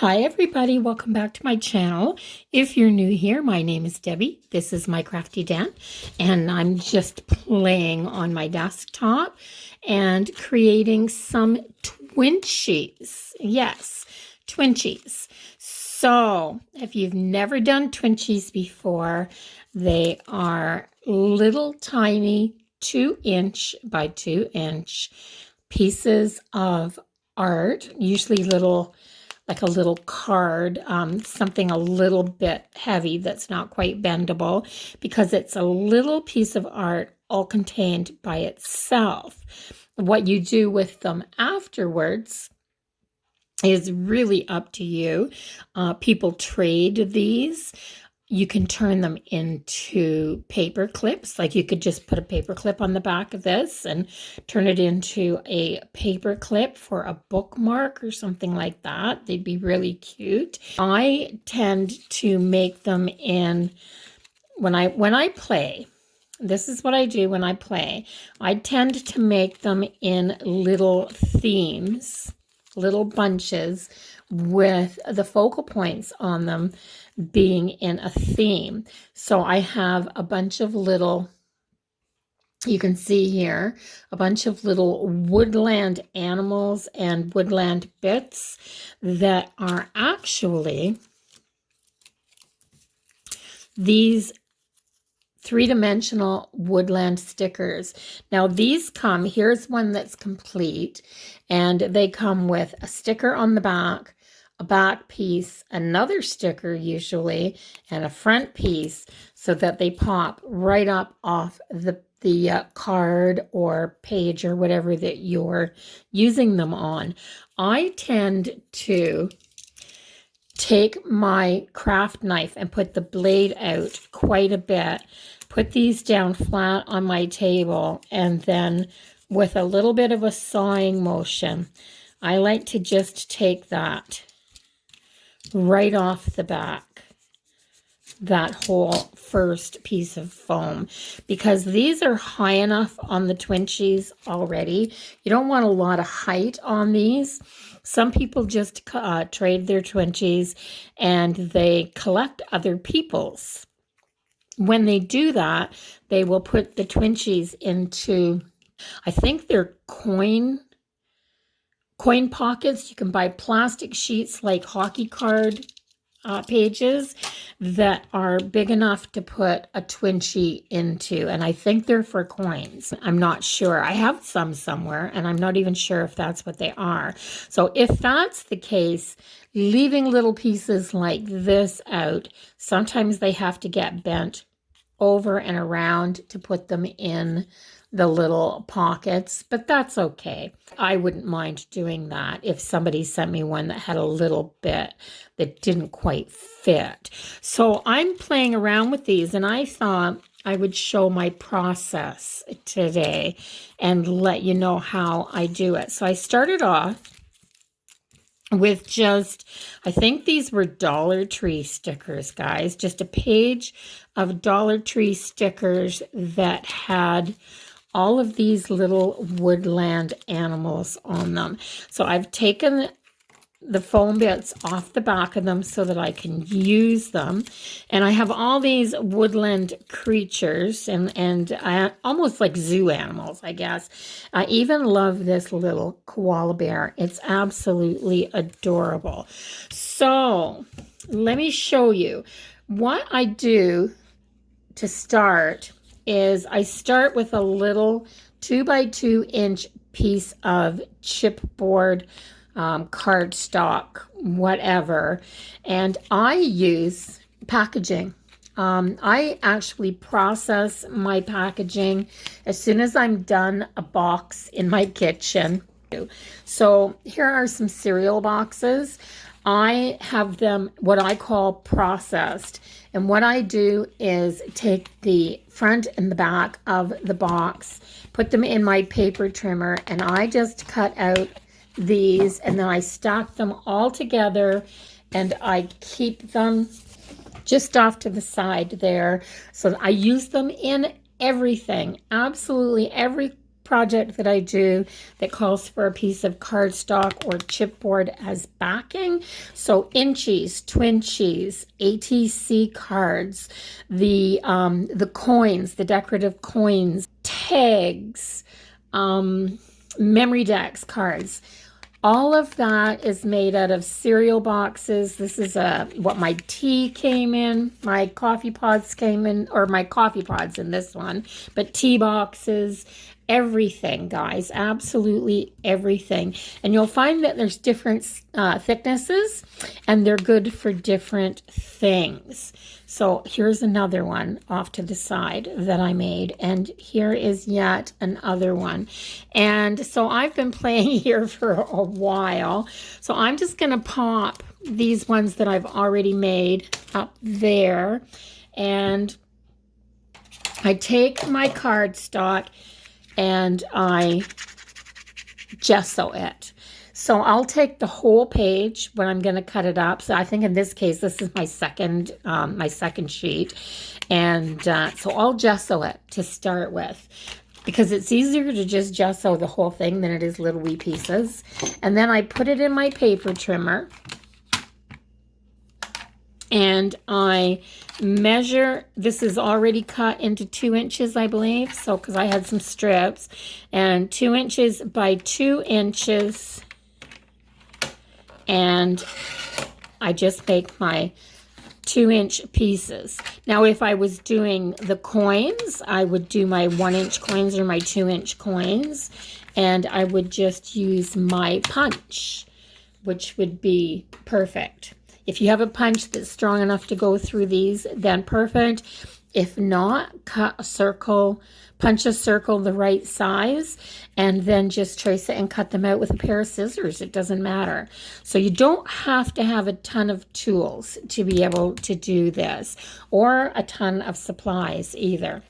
Hi everybody, welcome back to my channel. If you're new here, my name is Debbie. This is my crafty den, and I'm just playing on my desktop and creating some Twinchies. Yes, Twinchies. So if you've never done Twinchies before, they are little tiny 2-inch by 2-inch pieces of art, usually little, like a little card, something a little bit heavy that's not quite bendable, because it's a little piece of art all contained by itself. What you do with them afterwards is really up to you. People trade these. You can turn them into paper clips. Like you could just put a paper clip on the back of this and turn it into a paper clip for a bookmark or something like that. They'd be really cute. I tend to make them in, when I play, this is what I do when I play. I tend to make them in little themes, little bunches, with the focal points on them being in a theme. So I have a bunch of little, you can see here, a bunch of little woodland animals and woodland bits that are actually these three-dimensional woodland stickers. Now these come, here's one that's complete, and they come with a sticker on the back, a back piece, another sticker usually, and a front piece, so that they pop right up off the card or page or whatever that you're using them on. I tend to take my craft knife and put the blade out quite a bit, put these down flat on my table, and then with a little bit of a sawing motion, I like to just take that right off the back, that whole first piece of foam, because these are high enough on the Twinchies already. You don't want a lot of height on these. Some people just trade their Twinchies and they collect other people's. When they do that, they will put the Twinchies into, I think they're coin pockets. You can buy plastic sheets like hockey card pages that are big enough to put a Twinchie into, and I think they're for coins. I'm not sure. I have some somewhere, and I'm not even sure if that's what they are. So if that's the case, leaving little pieces like this out, sometimes they have to get bent over and around to put them in the little pockets, but that's okay. I wouldn't mind doing that if somebody sent me one that had a little bit that didn't quite fit. So I'm playing around with these, and I thought I would show my process today and let you know how I do it. So I started off with just, I think these were Dollar Tree stickers, guys, just a page of Dollar Tree stickers that had all of these little woodland animals on them. So I've taken the foam bits off the back of them so that I can use them. And I have all these woodland creatures and I almost like zoo animals, I guess. I even love this little koala bear. It's absolutely adorable. So let me show you what I do to start. Is I start with a little 2-by-2-inch piece of chipboard, cardstock, whatever, and I use packaging. I actually process my packaging as soon as I'm done a box in my kitchen. So here are some cereal boxes. I have them what I call processed. And what I do is take the front and the back of the box, put them in my paper trimmer, and I just cut out these, and then I stack them all together, and I keep them just off to the side there. So I use them in everything, absolutely every project that I do that calls for a piece of cardstock or chipboard as backing. So Inchies, Twinchies, ATC cards, the coins, the decorative coins, tags, memory decks cards. All of that is made out of cereal boxes. This is what my tea came in. My coffee pods came in, or my coffee pods in this one. But tea boxes, everything, guys. Absolutely everything. And you'll find that there's different thicknesses, and they're good for different things. So here's another one off to the side that I made, and here is yet another one. And so I've been playing here for a while, so I'm just going to pop these ones that I've already made up there, and I take my cardstock and I gesso it. So I'll take the whole page when I'm going to cut it up. So I think in this case, this is my second sheet. And so I'll gesso it to start with, because it's easier to just gesso the whole thing than it is little wee pieces. And then I put it in my paper trimmer. And I measure, this is already cut into 2 inches, I believe. So, because I had some strips. And 2 inches by 2 inches. And I just make my 2-inch pieces. Now, if I was doing the coins, I would do my 1-inch coins or my 2-inch coins, and I would just use my punch, which would be perfect. If you have a punch that's strong enough to go through these, then perfect. If not, cut a circle, punch a circle the right size, and then just trace it and cut them out with a pair of scissors. It doesn't matter. So you don't have to have a ton of tools to be able to do this, or a ton of supplies either.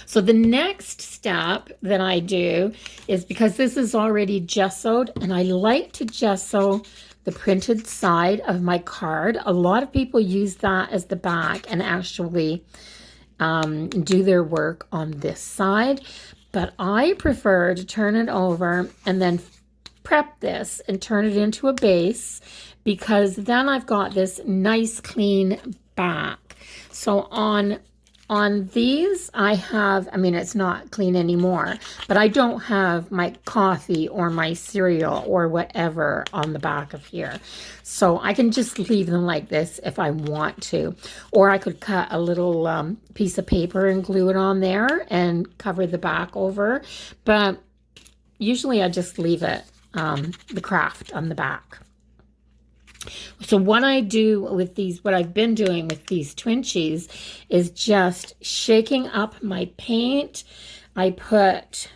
So the next step that I do is, because this is already gessoed, and I like to gesso the printed side of my card. A lot of people use that as the back and actually do their work on this side, but I prefer to turn it over and then prep this and turn it into a base, because then I've got this nice clean back. So on these I have, I mean, it's not clean anymore, but I don't have my coffee or my cereal or whatever on the back of here. So I can just leave them like this if I want to. Or I could cut a little piece of paper and glue it on there and cover the back over. But usually I just leave it, the craft on the back. So what I do with these, what I've been doing with these Twinchies, is just shaking up my paint. I put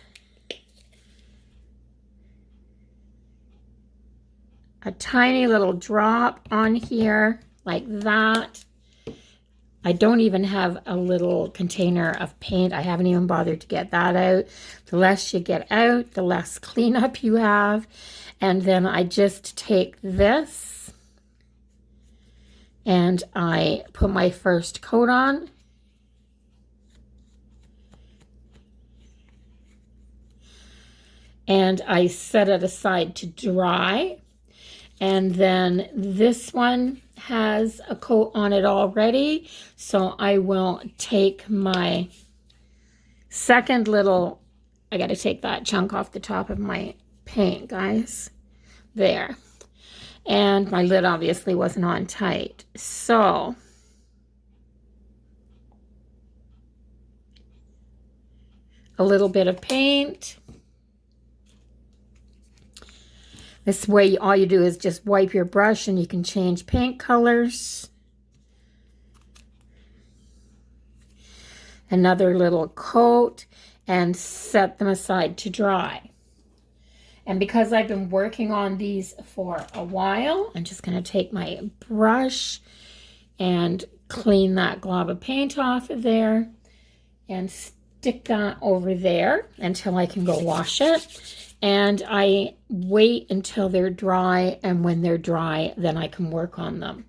a tiny little drop on here like that. I don't even have a little container of paint. I haven't even bothered to get that out. The less you get out, the less cleanup you have. And then I just take this and I put my first coat on. And I set it aside to dry. And then this one has a coat on it already. So I will take my second little, I got to take that chunk off the top of my paint, guys. There. And my lid obviously wasn't on tight. So a little bit of paint. This way, all you do is just wipe your brush and you can change paint colors. Another little coat, and set them aside to dry. And because I've been working on these for a while, I'm just going to take my brush and clean that glob of paint off of there and stick that over there until I can go wash it. And I wait until they're dry, and when they're dry, then I can work on them.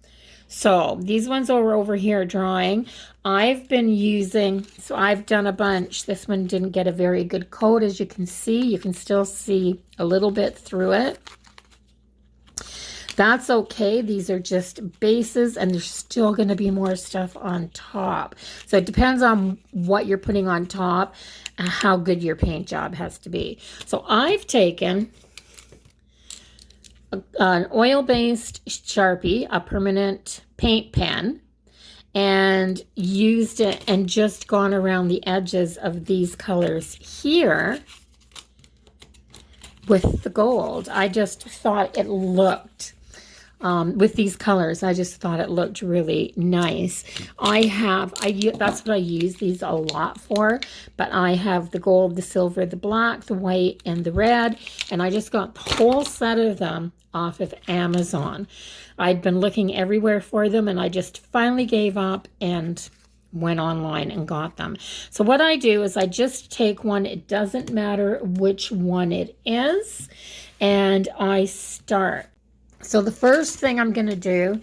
So these ones are over here drying. I've been using, so I've done a bunch. This one didn't get a very good coat, as you can see. You can still see a little bit through it. That's okay. These are just bases, and there's still going to be more stuff on top. So it depends on what you're putting on top and how good your paint job has to be. So I've taken an oil-based Sharpie, a permanent paint pen, and used it and just gone around the edges of these colors here with the gold. I just thought it looked, with these colors, I just thought it looked really nice. That's what I use these a lot for, but I have the gold, the silver, the black, the white, and the red, and I just got the whole set of them off of Amazon. I'd been looking everywhere for them, and I just finally gave up and went online and got them. So what I do is I just take one, it doesn't matter which one it is, and I start. So the first thing I'm going to do,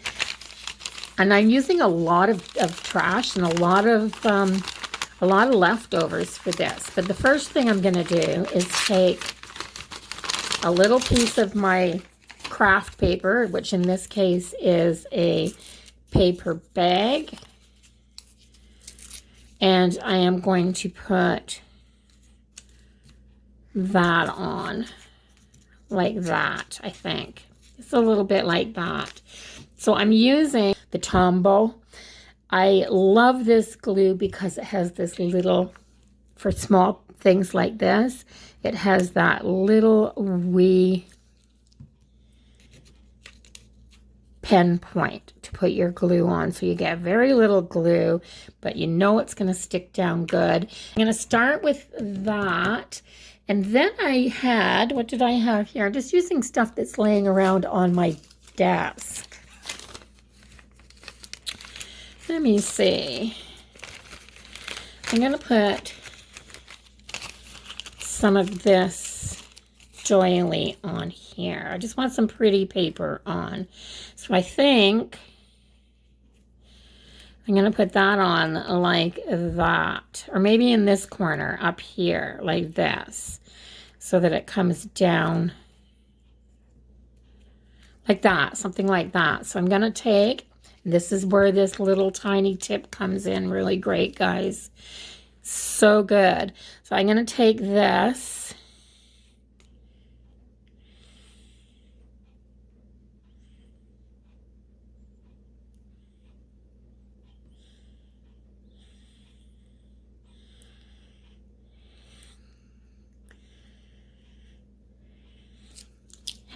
and I'm using a lot of trash and a lot of leftovers for this, but the first thing I'm going to do is take a little piece of my craft paper, which in this case is a paper bag, and I am going to put that on like that. I think it's a little bit like that. So I'm using the Tombow. I love this glue because it has this little, for small things like this, it has that little wee pen point to put your glue on, so you get very little glue, but you know it's going to stick down good. I'm going to start with that, and then I had, what did I have here? I'm just using stuff that's laying around on my desk. Let me see. I'm going to put some of this doily on here. I just want some pretty paper on. So I think I'm going to put that on like that. Or maybe in this corner up here like this, so that it comes down like that, something like that. So I'm going to take, this is where this little tiny tip comes in really great, guys. So good. So I'm going to take this,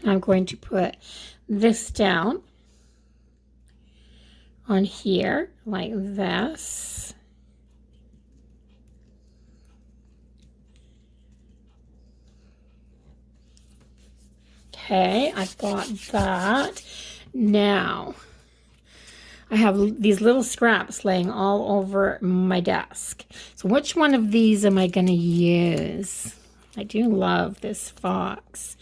and I'm going to put this down on here like this. Okay, I've got that. Now, I have these little scraps laying all over my desk. So which one of these am I going to use? I do love this fox.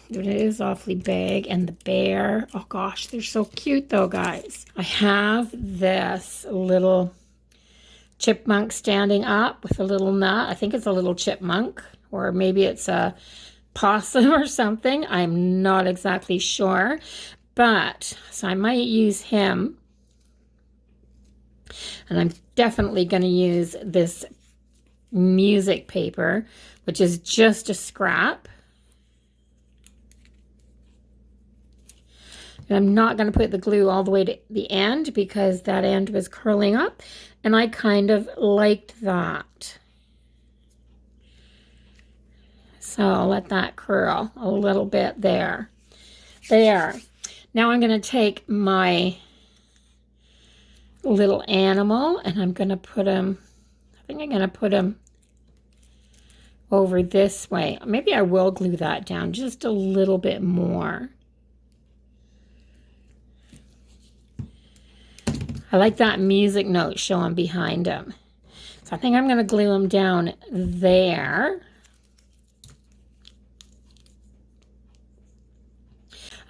It is awfully big, and the bear. Oh gosh, they're so cute though, guys. I have this little chipmunk standing up with a little nut. I think it's a little chipmunk, or maybe it's a possum or something. I'm not exactly sure, but so I might use him. And I'm definitely going to use this music paper, which is just a scrap. And I'm not going to put the glue all the way to the end because that end was curling up, and I kind of liked that. So I'll let that curl a little bit there. There. Now I'm going to take my little animal, and I'm going to put him, I think I'm going to put him over this way. Maybe I will glue that down just a little bit more. I like that music note showing behind him. So I think I'm going to glue him down there.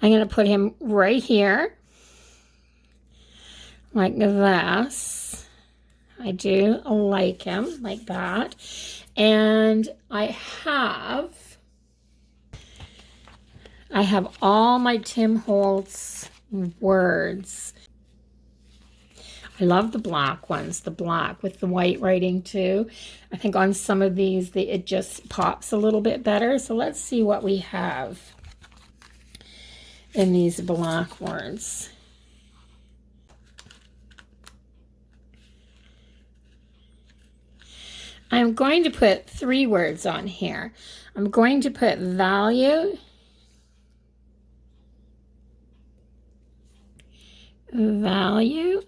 I'm going to put him right here. like this. I do like him like that. And I have all my Tim Holtz words. I love the black ones, the black with the white writing too. I think on some of these, it just pops a little bit better. So let's see what we have in these black words. I'm going to put 3 words on here. I'm going to put value, value,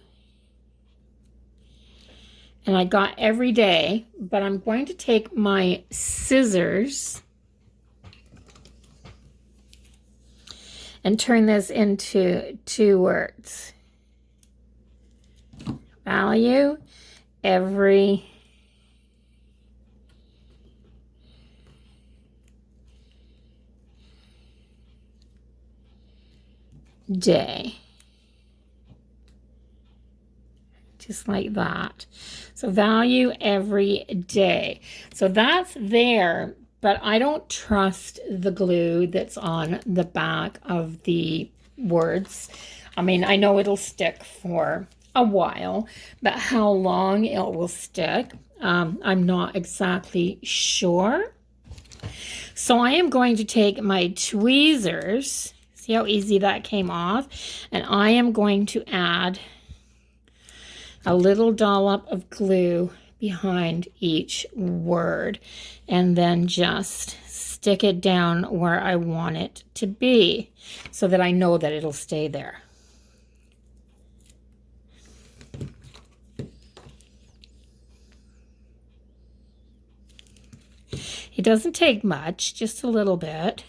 and I got every day, but I'm going to take my scissors and turn this into 2 words. Value, every day. Just like that. So value every day. So that's there, but I don't trust the glue that's on the back of the words. I mean, I know it'll stick for a while, but how long it will stick, I'm not exactly sure. So I am going to take my tweezers. See how easy that came off? And I am going to add a little dollop of glue behind each word and then just stick it down where I want it to be so that I know that it'll stay there. It doesn't take much, just a little bit.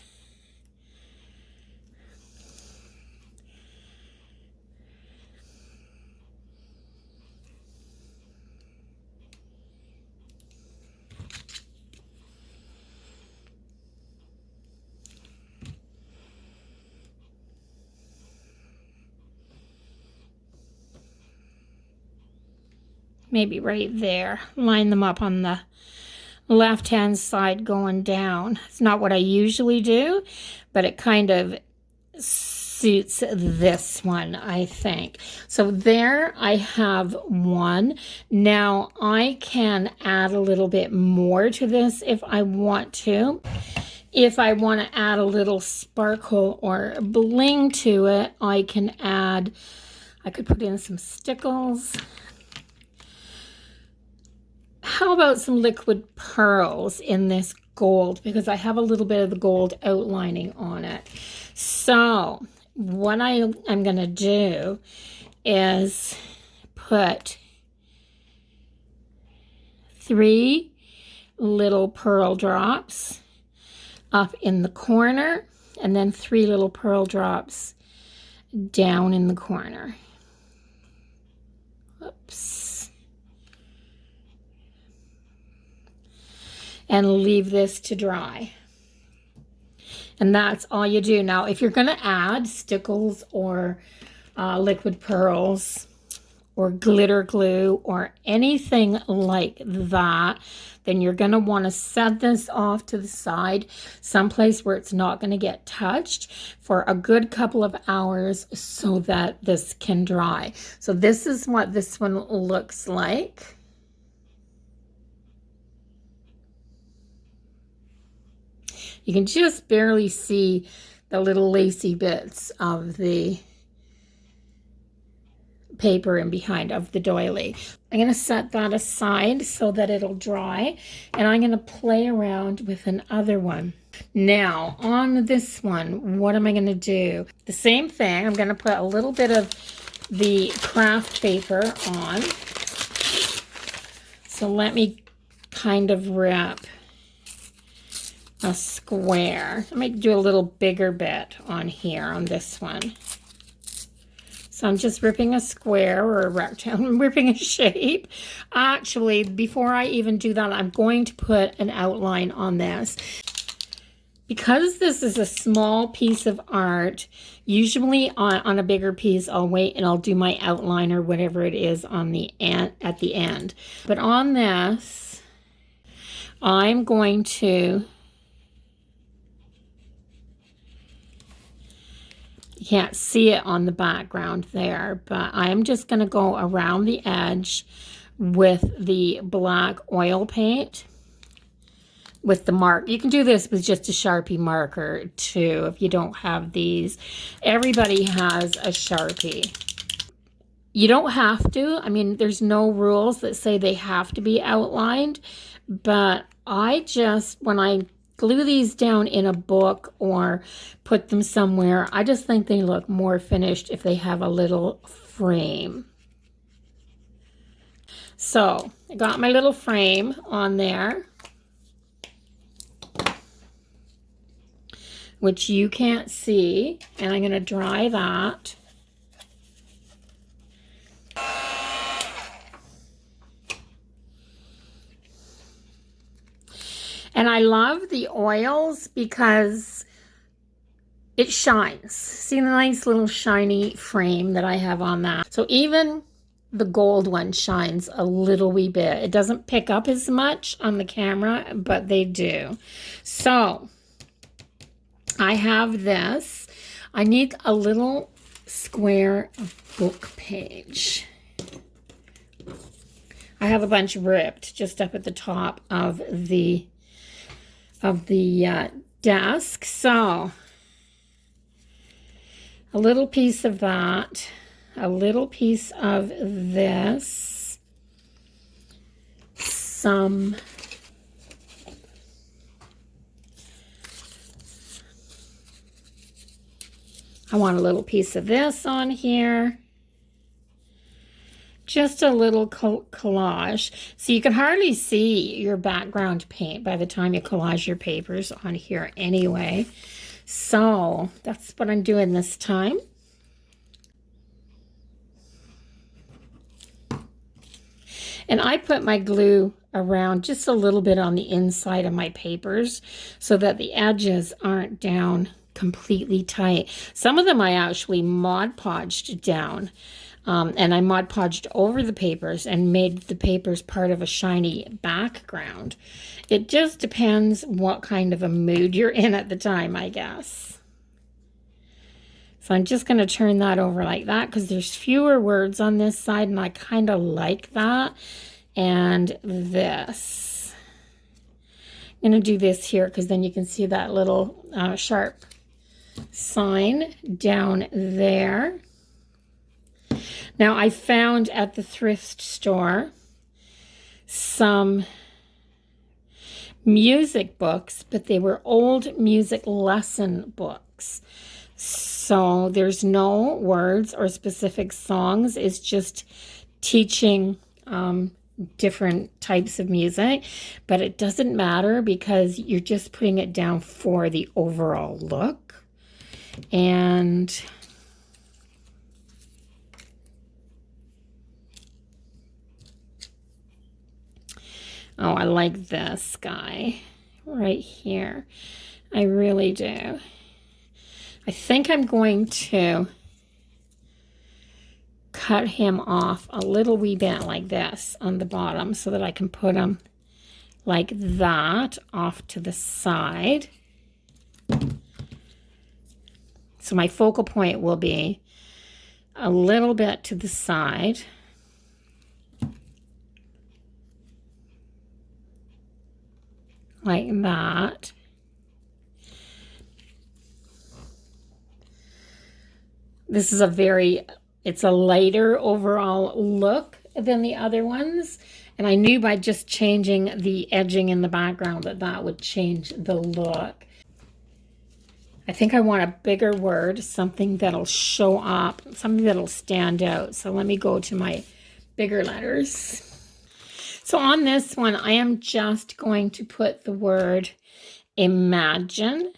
Maybe right there. Line them up on the left-hand side going down. It's not what I usually do, but it kind of suits this one, I think. So there I have one. Now I can add a little bit more to this if I want to. If I want to add a little sparkle or bling to it, I can add, I could put in some stickles. How about some liquid pearls in this gold? Because I have a little bit of the gold outlining on it. So what I'm going to do is put 3 little pearl drops up in the corner and then 3 little pearl drops down in the corner. Oops. And leave this to dry. And that's all you do. Now, if you're going to add stickles or liquid pearls or glitter glue or anything like that, then you're going to want to set this off to the side, someplace where it's not going to get touched for a good couple of hours so that this can dry. So this is what this one looks like. You can just barely see the little lacy bits of the paper in behind of the doily. I'm going to set that aside so that it'll dry, and I'm going to play around with another one. Now, on this one, what am I going to do? The same thing. I'm going to put a little bit of the craft paper on. So let me kind of wrap a square. I might do a little bigger bit on here on this one. So I'm just ripping a square or a rectangle. I'm ripping a shape. Actually, before I even do that, I'm going to put an outline on this Because this is a small piece of art, usually on a bigger piece, I'll wait and I'll do my outline or whatever it is on the end, at the end. But on this, I'm going to, you can't see it on the background there, but I'm just going to go around the edge with the black oil paint with the mark. You can do this with just a Sharpie marker too if you don't have these. Everybody has a Sharpie. You don't have to. I mean, there's no rules that say they have to be outlined, but I just, when I glue these down in a book or put them somewhere, I just think they look more finished if they have a little frame. So I got my little frame on there, which you can't see, and I'm going to dry that. And I love the oils because it shines. See the nice little shiny frame that I have on that? So even the gold one shines a little wee bit. It doesn't pick up as much on the camera, but they do. So I have this. I need a little square book page. I have a bunch ripped just up at the top of the desk. So a little piece of that, a little piece of this, some I want a little piece of this on here. Just a little collage. So you can hardly see your background paint by the time you collage your papers on here anyway. So that's what I'm doing this time. And I put my glue around just a little bit on the inside of my papers so that the edges aren't down completely tight. Some of them I actually Mod Podged down. And I Mod Podged over the papers and made the papers part of a shiny background. It just depends what kind of a mood you're in at the time, I guess. So I'm just going to turn that over like that because there's fewer words on this side and I kind of like that. And this. I'm going to do this here because then you can see that little sharp sign down there. Now, I found at the thrift store some music books, but they were old music lesson books. So there's no words or specific songs. It's just teaching different types of music, but it doesn't matter because you're just putting it down for the overall look. And oh, I like this guy right here. I really do. I think I'm going to cut him off a little wee bit like this on the bottom so that I can put him like that off to the side. So my focal point will be a little bit to the side. Like that. This is it's a lighter overall look than the other ones. And I knew by just changing the edging in the background that would change the look. I think I want a bigger word, something that'll show up, something that'll stand out. So let me go to my bigger letters. So on this one, I am just going to put the word imagine.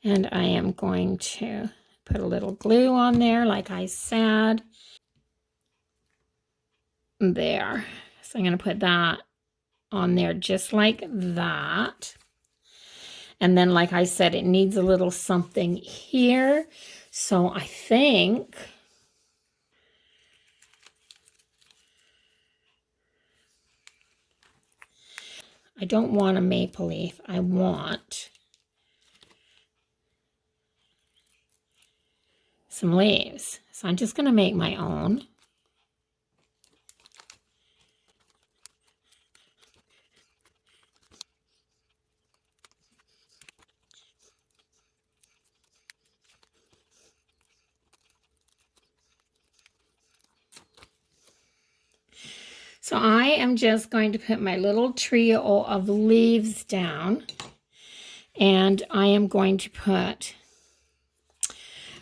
And I am going to put a little glue on there, like I said. There. So I'm going to put that on there just like that. And then, like I said, it needs a little something here. So I think I don't want a maple leaf. I want some leaves. So I'm just going to make my own. So I am just going to put my little trio of leaves down, and I am going to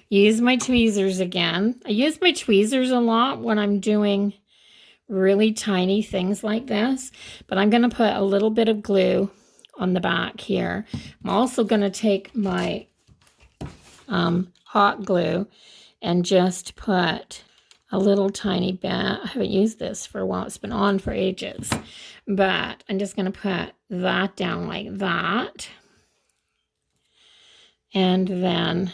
use my tweezers again. I use my tweezers a lot when I'm doing really tiny things like this, but I'm going to put a little bit of glue on the back here. I'm also going to take my hot glue and just put a little tiny bit. I haven't used this for a while. It's been on for ages, but I'm just going to put that down like that. And then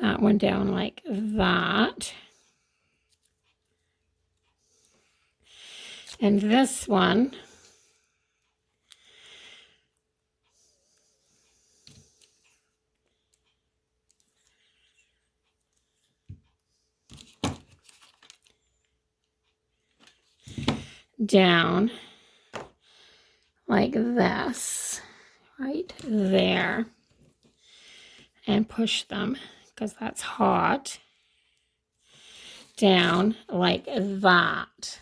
that one down like that. And this one, down like this, right there, and push them, because that's hot, down like that.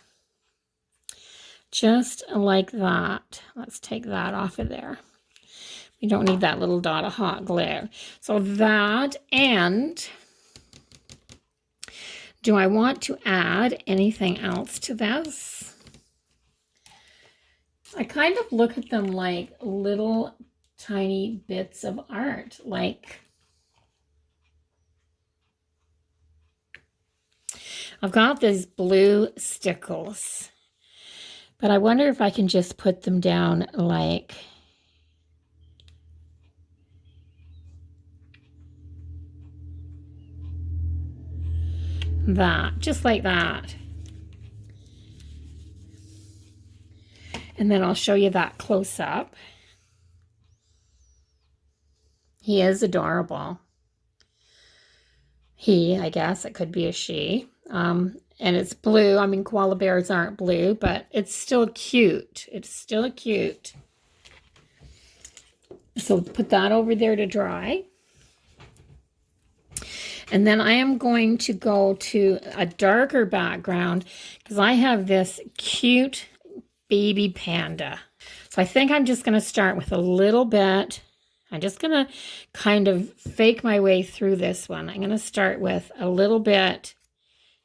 Just like that. Let's take that off of there. We don't need that little dot of hot glue. So that, and do I want to add anything else to this? I kind of look at them like little tiny bits of art. Like, I've got these blue stickles, but I wonder if I can just put them down like that, just like that. And then I'll show you that close up. He is adorable. He, I guess, it could be a she. And it's blue. I mean, koala bears aren't blue, but it's still cute. It's still cute. So put that over there to dry. And then I am going to go to a darker background because I have this cute baby panda. So I think I'm just going to start with a little bit. I'm just going to kind of fake my way through this one. I'm going to start with a little bit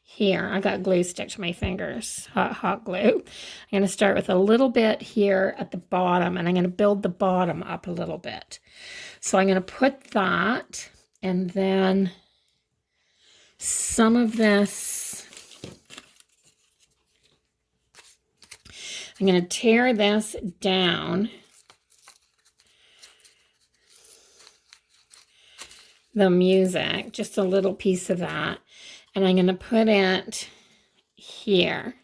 here. I got glue stick to my fingers, hot glue. I'm going to start with a little bit here at the bottom, and I'm going to build the bottom up a little bit. So I'm going to put that, and then some of this, I'm going to tear this down. The music, just a little piece of that. And I'm going to put it here.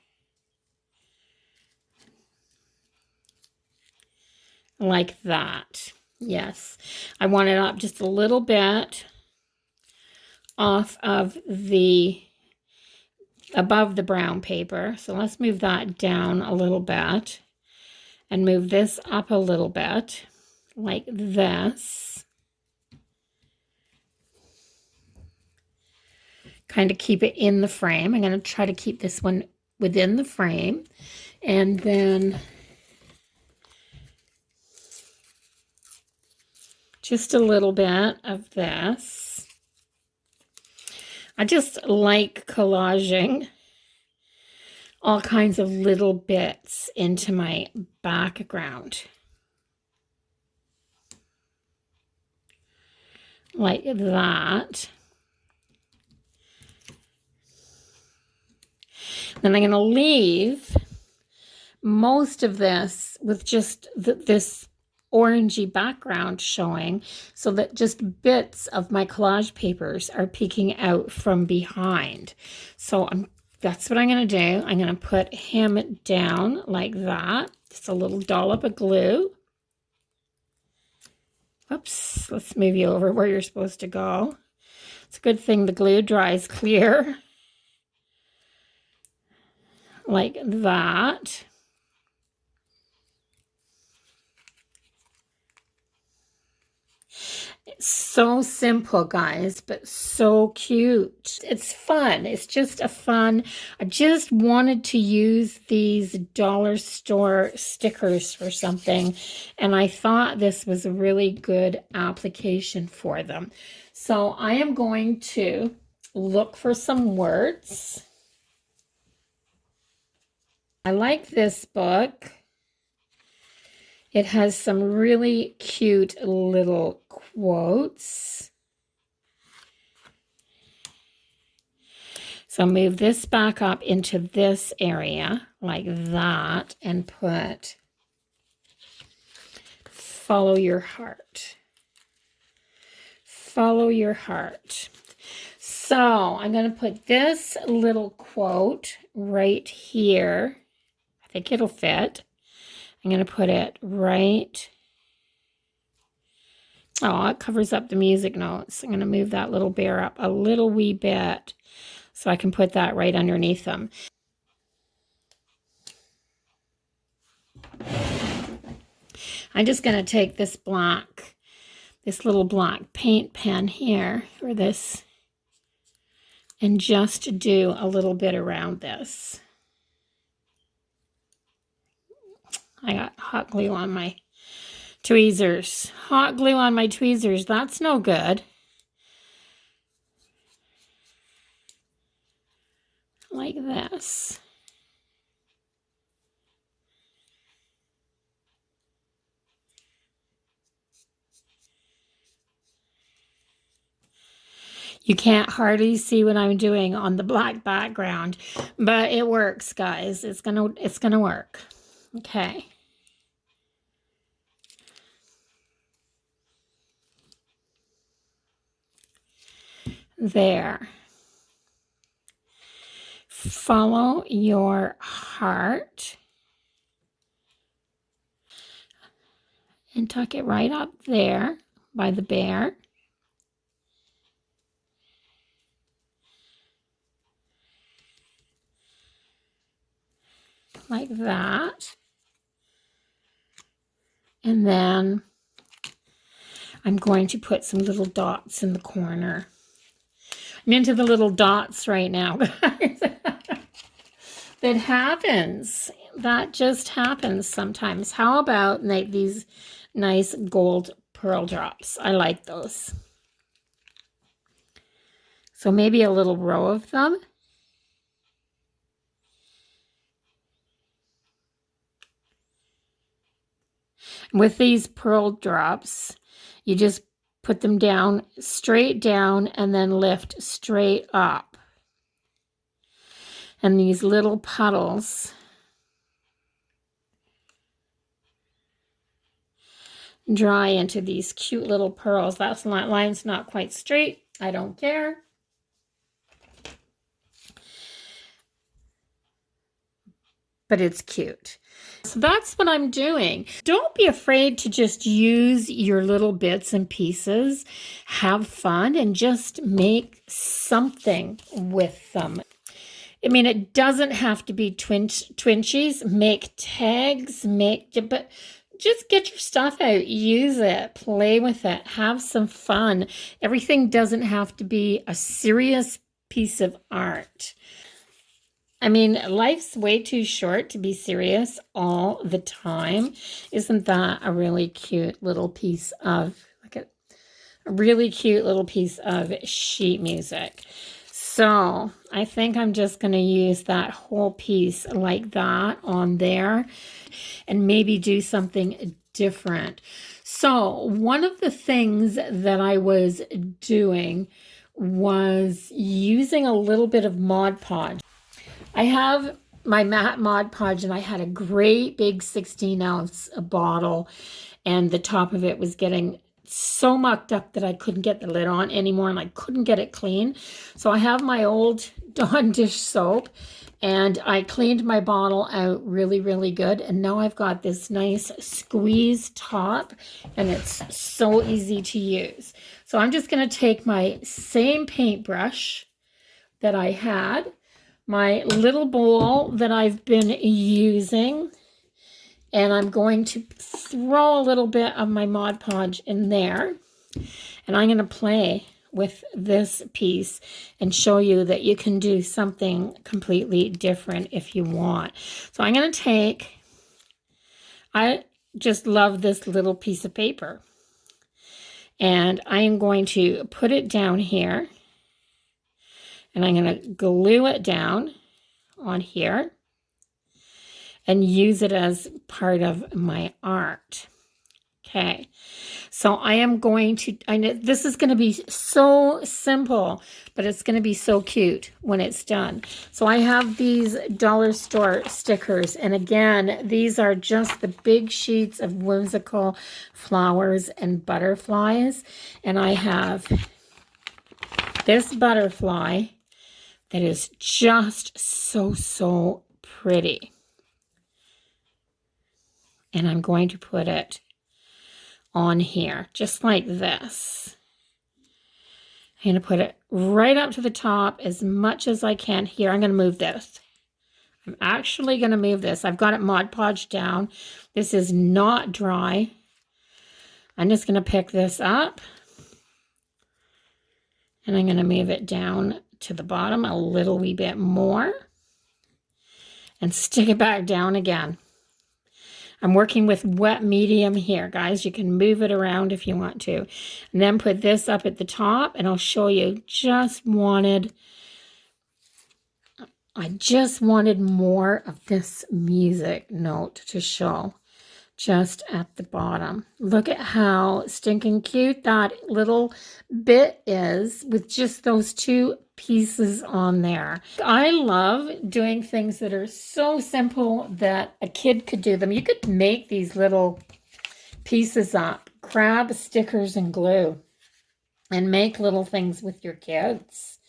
Like that. Yes. I want it up just a little bit off of above the brown paper. So let's move that down a little bit and move this up a little bit like this. Kind of keep it in the frame. I'm going to try to keep this one within the frame. And then just a little bit of this. I just like collaging all kinds of little bits into my background. like that. Then I'm going to leave most of this with just this orangey background showing, so that just bits of my collage papers are peeking out from behind. So that's what I'm going to do. I'm going to put him down like that. Just a little dollop of glue. Oops, let's move you over where you're supposed to go. It's a good thing the glue dries clear. Like that. It's so simple, guys, but so cute. It's fun. It's just a fun. I just wanted to use these dollar store stickers for something, and I thought this was a really good application for them. So I am going to look for some words. I like this book. It has some really cute little quotes. So move this back up into this area like that and put follow your heart. Follow your heart. So I'm going to put this little quote right here. I think it'll fit. I'm going to put it right. Oh, it covers up the music notes. I'm going to move that little bear up a little wee bit so I can put that right underneath them. I'm just going to take this little black paint pen here for this and just do a little bit around this. I got hot glue on my tweezers. Hot glue on my tweezers. That's no good. Like this. You can't hardly see what I'm doing on the black background, but it works, guys. It's gonna work. Okay. There. Follow your heart. And tuck it right up there by the bear. Like that. And then I'm going to put some little dots in the corner. I'm into the little dots right now, guys. That happens. That just happens sometimes. How about these nice gold pearl drops? I like those. So maybe a little row of them. With these pearl drops, you just put them down, straight down, and then lift straight up. And these little puddles dry into these cute little pearls. That line's not quite straight. I don't care. But it's cute. So that's what I'm doing. Don't be afraid to just use your little bits and pieces. Have fun and just make something with them. I mean, it doesn't have to be Twinchies. Make tags, but just get your stuff out, use it, play with it, have some fun. Everything doesn't have to be a serious piece of art. I mean, life's way too short to be serious all the time. Isn't that a really cute little piece of, look at, a really cute little piece of sheet music? So I think I'm just going to use that whole piece like that on there and maybe do something different. So one of the things that I was doing was using a little bit of Mod Podge. I have my matte Mod Podge, and I had a great big 16-ounce bottle, and the top of it was getting so mucked up that I couldn't get the lid on anymore, and I couldn't get it clean. So I have my old Dawn dish soap, and I cleaned my bottle out really, really good. And now I've got this nice squeeze top, and it's so easy to use. So I'm just going to take my same paintbrush that I had, my little bowl that I've been using, and I'm going to throw a little bit of my Mod Podge in there, and I'm going to play with this piece and show you that you can do something completely different if you want. So I'm going to take, I just love this little piece of paper, and I am going to put it down here, and I'm going to glue it down on here and use it as part of my art. Okay, so I am going to, I know this is going to be so simple, but it's going to be so cute when it's done. So I have these dollar store stickers, and again, these are just the big sheets of whimsical flowers and butterflies, and I have this butterfly that is just so pretty, and I'm going to put it on here just like this. I'm going to put it right up to the top as much as I can here. I'm going to move this. I'm actually going to move this. I've got it Mod Podge down. This is not dry. I'm just going to pick this up, and I'm going to move it down to the bottom a little wee bit more and stick it back down again. I'm working with wet medium here, guys. You can move it around if you want to. And then put this up at the top, and I'll show you. I just wanted more of this music note to show just at the bottom. Look at how stinking cute that little bit is with just those two pieces on there. I love doing things that are so simple that a kid could do them. You could make these little pieces up, grab stickers and glue, and make little things with your kids.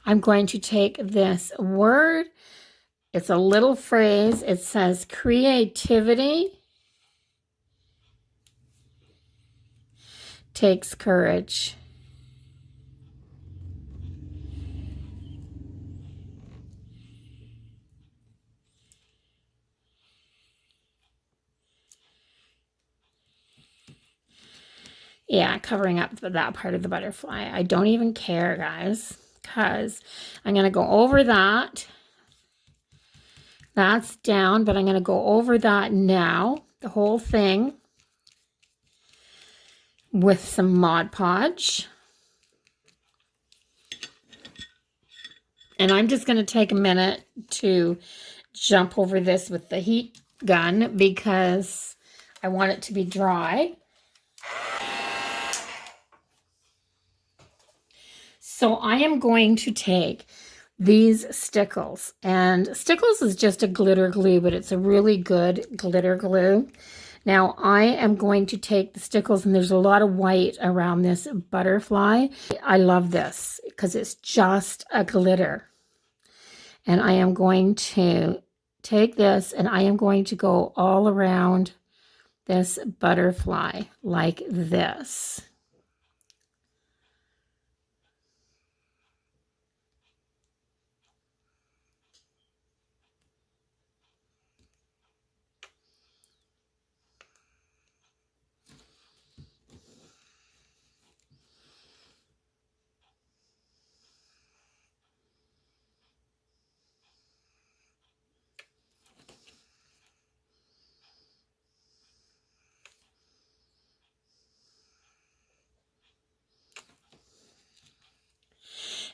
I'm going to take this word. It's a little phrase. It says creativity takes courage. Yeah, covering up that part of the butterfly. I don't even care, guys, because I'm going to go over that. That's down, but I'm going to go over that now, the whole thing, with some Mod Podge. And I'm just going to take a minute to jump over this with the heat gun because I want it to be dry. So I am going to take these stickles, and stickles is just a glitter glue, but it's a really good glitter glue. Now I am going to take the stickles, and there's a lot of white around this butterfly. I love this because it's just a glitter. And I am going to take this, and I am going to go all around this butterfly like this.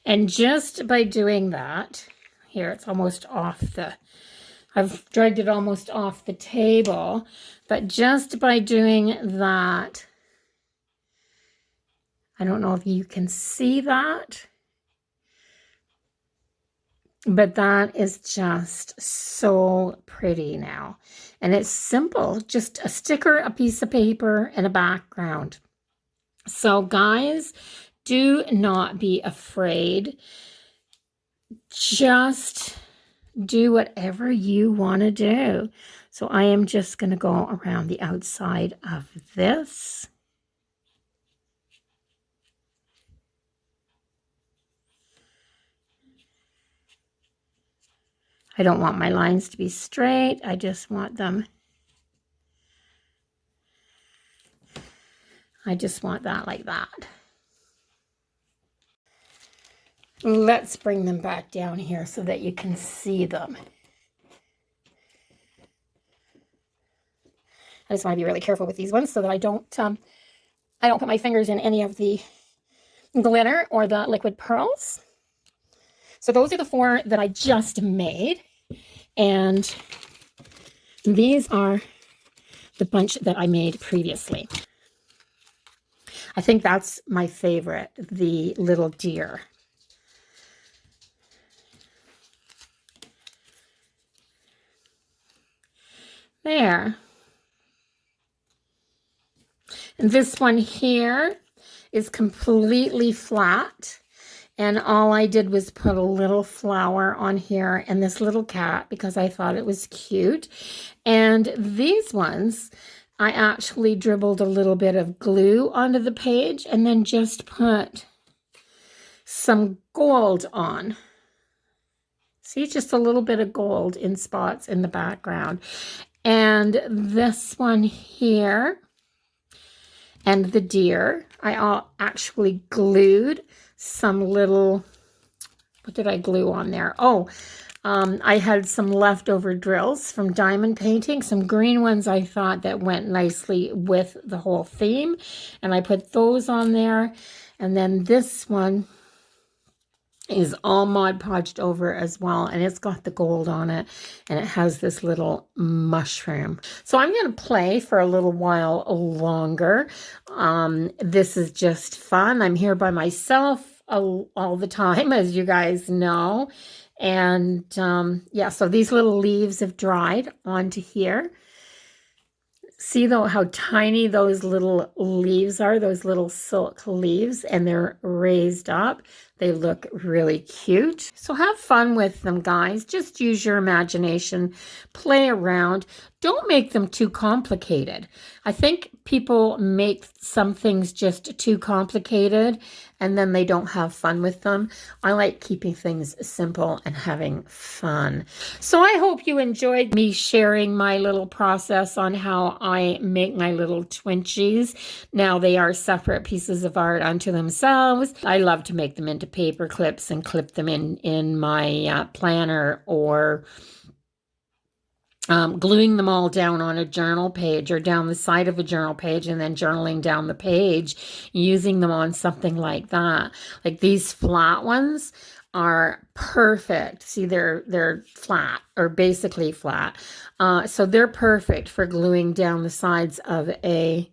And just by doing that, here it's almost off the I've dragged it almost off the table, but just by doing that, I don't know if you can see that, but that is just so pretty now. And it's simple, just a sticker, a piece of paper, and a background. So guys, do not be afraid. Just do whatever you want to do. So I am just going to go around the outside of this. I don't want my lines to be straight. I just want them. I just want that like that. Let's bring them back down here so that you can see them. I just want to be really careful with these ones so that I don't put my fingers in any of the glitter or the liquid pearls. So those are the 4 that I just made. And these are the bunch that I made previously. I think that's my favorite, the little deer. There. And this one here is completely flat. And all I did was put a little flower on here and this little cat because I thought it was cute. And these ones, I actually dribbled a little bit of glue onto the page and then just put some gold on. See, just a little bit of gold in spots in the background. And this one here and the deer, I actually glued some little, what did I glue on there? Oh, I had some leftover drills from diamond painting, some green ones I thought that went nicely with the whole theme. And I put those on there. And then this one is all Mod Podged over as well, and it's got the gold on it, and it has this little mushroom. So I'm going to play for a little while longer. This is just fun. I'm here by myself all the time, as you guys know. And yeah, so these little leaves have dried onto here. See though how tiny those little leaves are, those little silk leaves, and they're raised up. They look really cute. So have fun with them, guys. Just use your imagination, play around. Don't make them too complicated. I think people make some things just too complicated and then they don't have fun with them. I like keeping things simple and having fun. So I hope you enjoyed me sharing my little process on how I make my little Twinchies. Now they are separate pieces of art unto themselves. I love to make them into paper clips and clip them in my planner, or gluing them all down on a journal page or down the side of a journal page and then journaling down the page, using them on something like that. Like these flat ones are perfect. See, they're flat, or basically flat. So they're perfect for gluing down the sides of a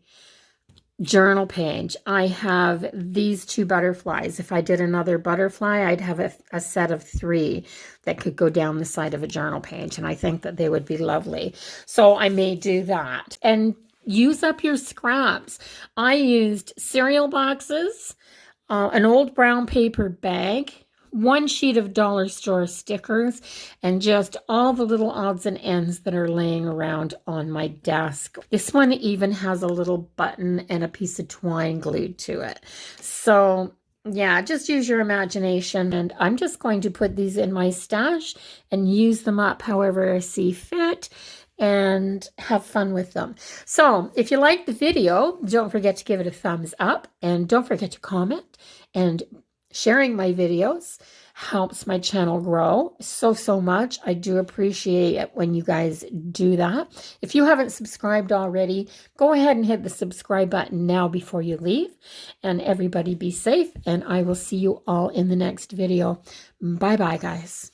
journal page. I have these 2 butterflies. If I did another butterfly, I'd have a set of 3 that could go down the side of a journal page, and I think that they would be lovely. So I may do that. And use up your scraps. I used cereal boxes, an old brown paper bag, 1 sheet of dollar store stickers, and just all the little odds and ends that are laying around on my desk. This one even has a little button and a piece of twine glued to it. So yeah, just use your imagination. And I'm just going to put these in my stash and use them up however I see fit and have fun with them. So if you liked the video, don't forget to give it a thumbs up, and don't forget to comment. And sharing my videos helps my channel grow so much. I do appreciate it when you guys do that. If you haven't subscribed already, go ahead and hit the subscribe button now before you leave. And everybody be safe, and I will see you all in the next video. Bye-bye, guys.